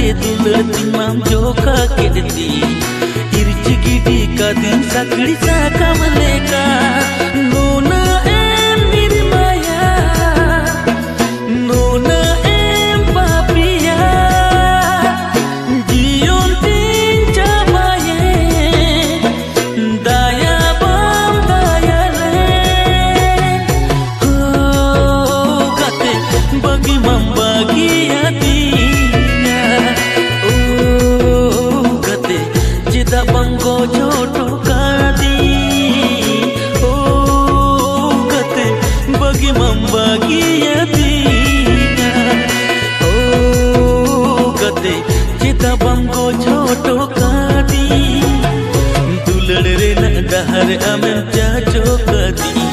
जे दुलती माम जोखा केदती इर्च गिडी का दिन सकड़ी सा कमलेका नोना एम निर्माया नोना एम पापिया जियों तीन जमाये दया बम दया ले हो गते बगी मम बगी बंगो छोटो कादी ओ गते बगी मंबागी यदीना ओ गते चिता बंगो छोटो कादी दुलड़ रे न डहर अमें चाचो कदी।